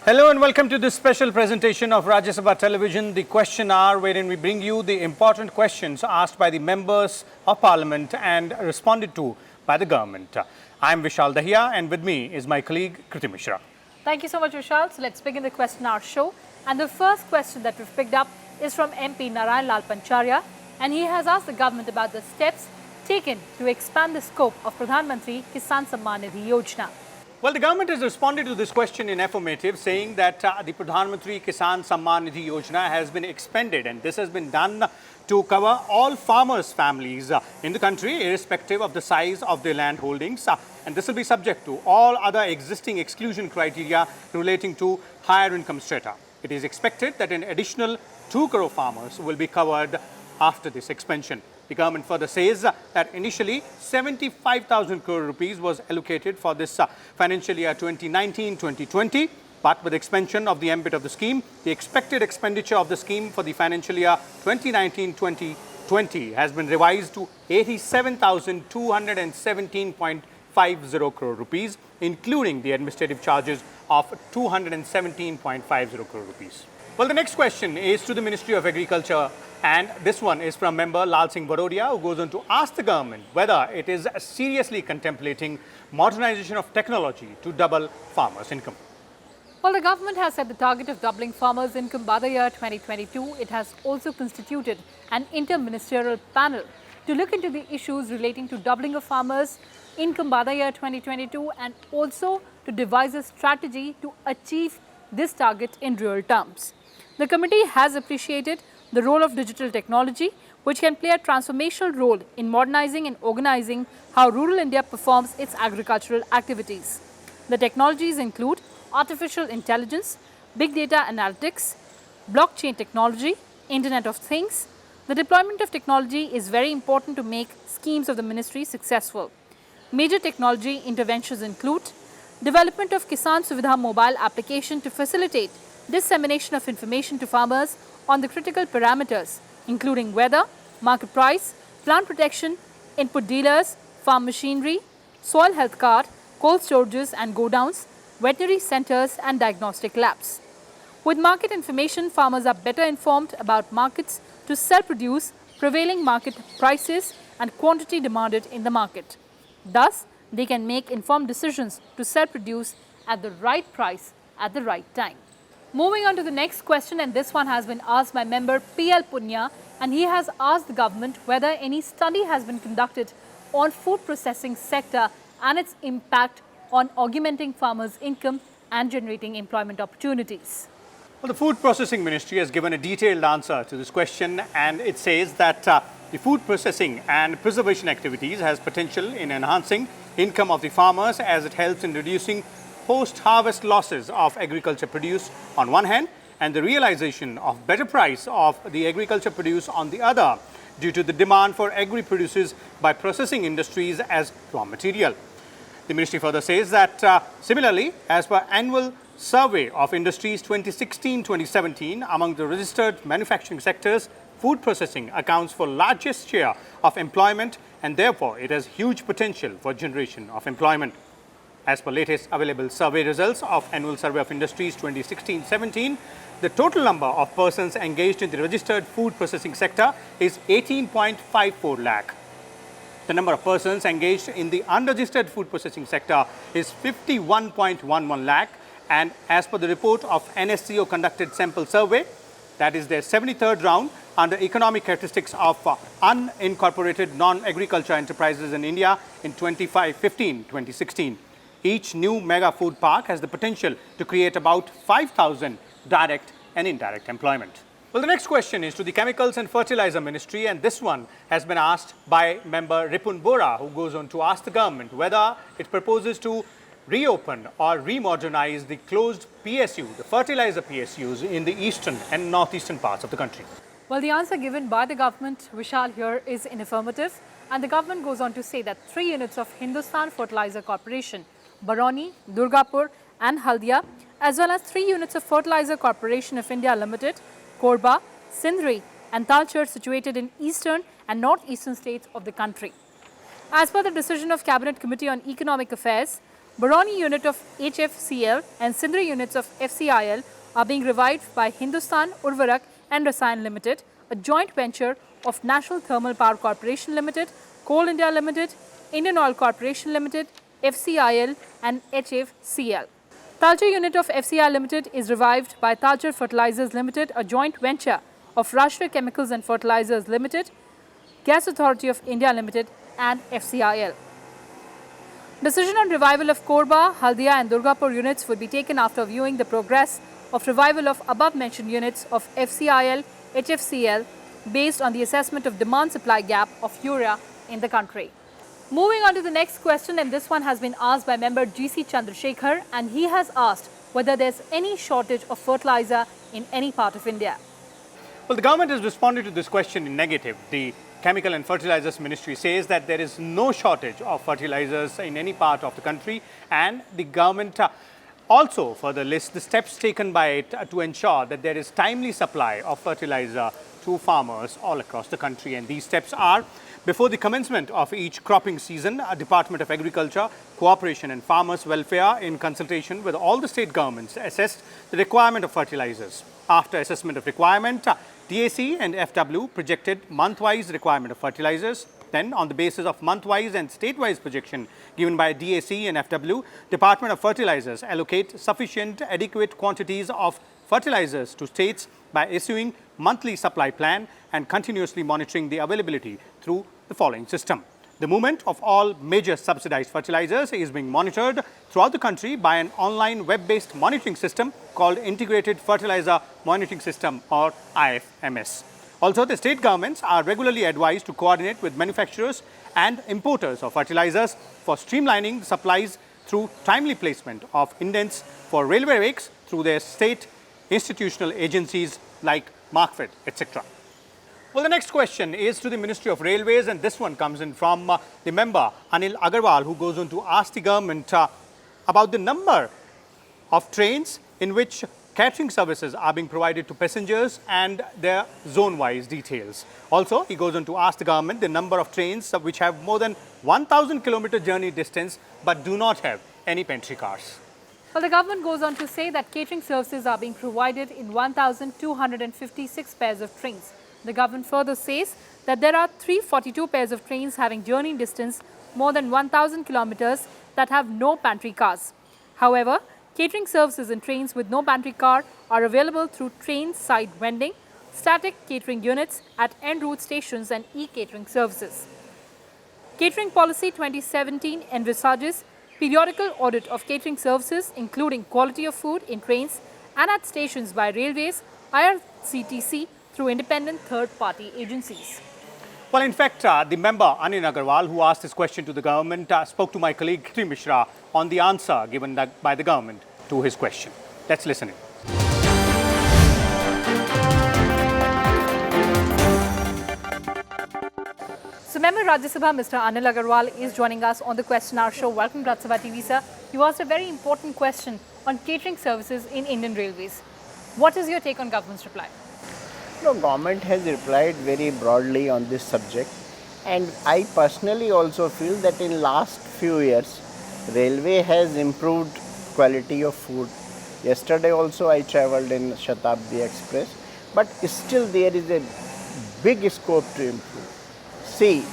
Hello and welcome to this special presentation of Rajya Sabha television, the question hour, wherein we bring you the important questions asked by the members of parliament and responded to by the government. I am Vishal Dahiya and with me is my colleague Kriti Mishra. Thank you so much, Vishal. So let's begin the question hour show. And the first question that we've picked up is from MP Narayan Lal Pancharia, and he has asked the government about the steps taken to expand the scope of Pradhan Mantri Kisan Samman Nidhi Yojana. Well, the government has responded to this question in affirmative, saying that the Pradhan Mantri Kisan Samman Nidhi Yojana has been expanded, and this has been done to cover all farmers' families in the country, irrespective of the size of their land holdings. And this will be subject to all other existing exclusion criteria relating to higher income strata. It is expected that an additional 2 crore farmers will be covered after this expansion. The government further says that initially 75,000 crore rupees was allocated for this financial year 2019-2020. But with expansion of the ambit of the scheme, the expected expenditure of the scheme for the financial year 2019-2020 has been revised to 87,217.50 crore rupees, including the administrative charges of 217.50 crore rupees. Well, the next question is to the Ministry of Agriculture, and this one is from member Lal Singh Barodia, who goes on to ask the government whether it is seriously contemplating modernization of technology to double farmers' income. While the government has set the target of doubling farmers' income by the year 2022, it has also constituted an interministerial panel to look into the issues relating to doubling of farmers' income by the year 2022 and also to devise a strategy to achieve this target in real terms. The committee has appreciated the role of digital technology, which can play a transformational role in modernizing and organizing how rural India performs its agricultural activities. The technologies include artificial intelligence, big data analytics, blockchain technology, Internet of Things. The deployment of technology is very important to make schemes of the ministry successful. Major technology interventions include development of Kisan Suvidha mobile application to facilitate dissemination of information to farmers on the critical parameters, including weather, market price, plant protection, input dealers, farm machinery, soil health card, cold storages and godowns, veterinary centers and diagnostic labs. With market information, farmers are better informed about markets to sell produce, prevailing market prices and quantity demanded in the market. Thus, they can make informed decisions to sell produce at the right price at the right time. Moving on to the next question, and this one has been asked by member PL Punya, and he has asked the government whether any study has been conducted on food processing sector and its impact on augmenting farmers' income and generating employment opportunities. Well, the Food Processing Ministry has given a detailed answer to this question, and it says that the food processing and preservation activities has potential in enhancing income of the farmers as it helps in reducing post-harvest losses of agriculture produce on one hand and the realization of better price of the agriculture produce on the other due to the demand for agri-produces by processing industries as raw material. The ministry further says that similarly, as per annual survey of industries 2016-2017 among the registered manufacturing sectors, food processing accounts for largest share of employment and therefore it has huge potential for generation of employment. As per latest available survey results of annual survey of industries 2016-17, the total number of persons engaged in the registered food processing sector is 18.54 lakh. The number of persons engaged in the unregistered food processing sector is 51.11 lakh, and as per the report of NSCO conducted sample survey, that is their 73rd round under economic characteristics of unincorporated non-agriculture enterprises in India in 2015-2016. Each new mega food park has the potential to create about 5,000 direct and indirect employment. Well, the next question is to the Chemicals and Fertilizer Ministry, and this one has been asked by member Ripun Bora, who goes on to ask the government whether it proposes to reopen or remodernize the closed PSU, the fertilizer PSUs in the eastern and northeastern parts of the country. Well, the answer given by the government, Vishal, here is in affirmative, and the government goes on to say that 3 units of Hindustan Fertilizer Corporation, Barauni, Durgapur and Haldia, as well as 3 units of Fertilizer Corporation of India Limited, Korba, Sindri and Talcher situated in eastern and northeastern states of the country. As per the decision of Cabinet Committee on Economic Affairs, Barauni unit of HFCL and Sindri units of FCIL are being revived by Hindustan Urvarak and Rasayan Limited, a joint venture of National Thermal Power Corporation Limited, Coal India Limited, Indian Oil Corporation Limited, FCIL and HFCL. Talcher unit of FCI Limited is revived by Talcher Fertilizers Limited, a joint venture of Rashtra Chemicals and Fertilizers Limited, Gas Authority of India Limited and FCIL. Decision on revival of Korba, Haldia and Durgapur units would be taken after viewing the progress of revival of above-mentioned units of FCIL, HFCL based on the assessment of demand-supply gap of urea in the country. Moving on to the next question, and this one has been asked by member GC Chandrasekhar, and he has asked whether there's any shortage of fertilizer in any part of India. Well, the government has responded to this question in negative. The Chemical and Fertilizers Ministry says that there is no shortage of fertilizers in any part of the country, and the government also further lists the steps taken by it to ensure that there is timely supply of fertilizer to farmers all across the country. And these steps are: before the commencement of each cropping season, Department of Agriculture, Cooperation and Farmers Welfare, in consultation with all the state governments, assessed the requirement of fertilizers. After assessment of requirement, DAC and FW projected month-wise requirement of fertilizers. Then, on the basis of month-wise and state-wise projection given by DAC and FW, Department of Fertilizers allocate sufficient adequate quantities of fertilizers to states by issuing monthly supply plan and continuously monitoring the availability through the following system. The movement of all major subsidized fertilizers is being monitored throughout the country by an online web-based monitoring system called Integrated Fertilizer Monitoring System, or IFMS. Also, the state governments are regularly advised to coordinate with manufacturers and importers of fertilizers for streamlining the supplies through timely placement of indents for railway rakes through their state institutional agencies like Markfed, etc. Well, the next question is to the Ministry of Railways, and this one comes in from the member Anil Agrawal, who goes on to ask the government about the number of trains in which catering services are being provided to passengers and their zone-wise details. Also, he goes on to ask the government the number of trains which have more than 1,000 kilometer journey distance but do not have any pantry cars. Well, the government goes on to say that catering services are being provided in 1,256 pairs of trains. The government further says that there are 342 pairs of trains having journey distance more than 1,000 kilometers that have no pantry cars. However, catering services in trains with no pantry car are available through train side vending, static catering units at en route stations and e-catering services. Catering Policy 2017 envisages periodical audit of catering services, including quality of food in trains and at stations by railways, IRCTC, through independent third-party agencies. Well, in fact, the member Anil Agrawal, who asked this question to the government, spoke to my colleague Kriti Mishra on the answer given by the government to his question. Let's listen in. So, member Rajya Sabha, Mr. Anil Agrawal, is joining us on the Question Hour show. Welcome to Rajya Sabha TV, sir. You asked a very important question on catering services in Indian Railways. What is your take on government's reply? No, government has replied very broadly on this subject, and I personally also feel that in last few years, railway has improved quality of food. Yesterday also I travelled in Shatabdi Express, but still there is a big scope to improve. See,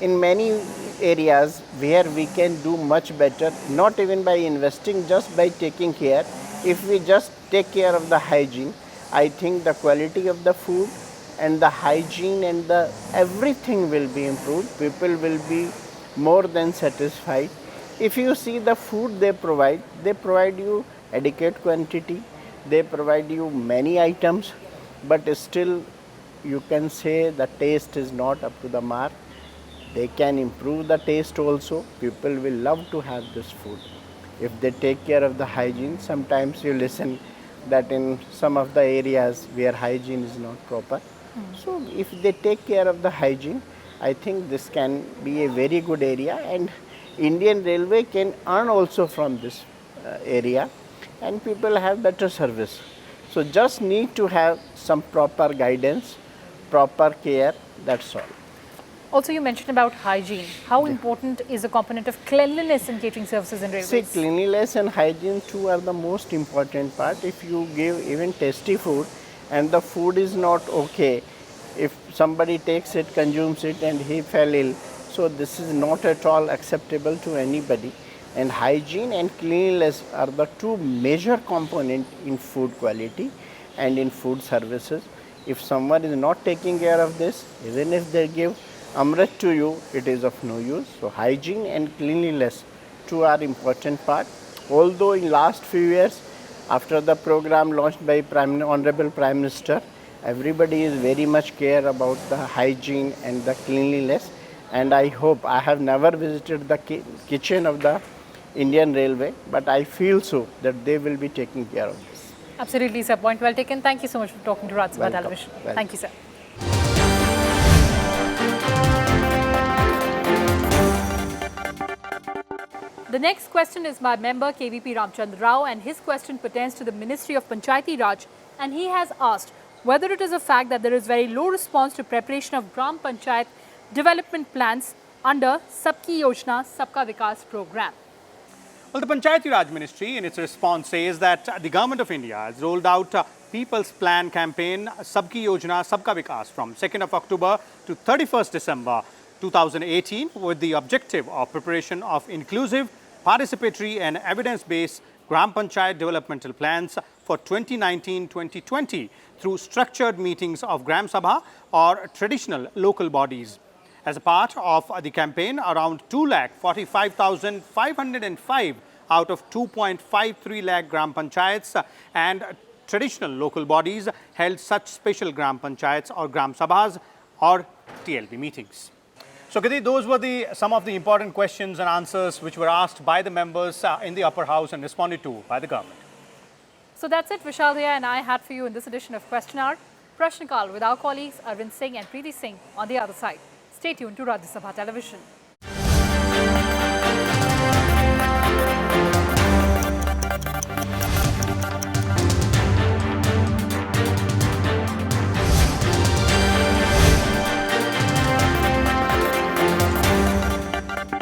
in many areas where we can do much better, not even by investing, just by taking care. If we just take care of the hygiene, I think the quality of the food and the hygiene and the everything will be improved. People will be more than satisfied. If you see the food they provide you adequate quantity, they provide you many items, but still you can say the taste is not up to the mark. They can improve the taste also. People will love to have this food. If they take care of the hygiene, sometimes you listen that in some of the areas where hygiene is not proper. So if they take care of the hygiene, I think this can be a very good area, and Indian Railway can earn also from this area, and people have better service. So just need to have some proper guidance, proper care, that's all. Also, you mentioned about hygiene. How important is the component of cleanliness in catering services in See, railways? cleanliness and hygiene too are the most important part. If you give even tasty food and the food is not okay, if somebody takes it, consumes it and he fell ill, so this is not at all acceptable to anybody. And hygiene and cleanliness are the two major components in food quality and in food services. If someone is not taking care of this, even if they give Amrit to you, it is of no use. So hygiene and cleanliness two are important part. Although in last few years, after the program launched by Honorable Prime Minister, everybody is very much care about the hygiene and the cleanliness. And I hope, I have never visited the kitchen of the Indian Railway, but I feel so that they will be taking care of this. Absolutely, sir. Point well taken. Thank you so much for talking to Rajya Sabha Welcome. Television. Welcome. Thank you, sir. The next question is by member KVP Ramchandrarao, and his question pertains to the Ministry of Panchayati Raj, and he has asked whether it is a fact that there is very low response to preparation of Gram Panchayat development plans under Sabki Yojana Sabka Vikas program. Well, the Panchayati Raj Ministry in its response says that the Government of India has rolled out People's Plan campaign Sabki Yojana Sabka Vikas from 2nd of October to 31st December 2018 with the objective of preparation of inclusive, participatory and evidence-based Gram Panchayat developmental plans for 2019-2020 through structured meetings of Gram Sabha or traditional local bodies. As a part of the campaign, around 2,45,505 out of 2.53 lakh Gram Panchayats and traditional local bodies held such special Gram Panchayats or Gram Sabhas or TLB meetings. So, Kriti, those were some of the important questions and answers which were asked by the members in the upper house and responded to by the government. So that's it, Vishal and I had for you in this edition of Question Hour. Prashnikal with our colleagues Arvind Singh and Kriti Singh on the other side. Stay tuned to Rajya Sabha Television.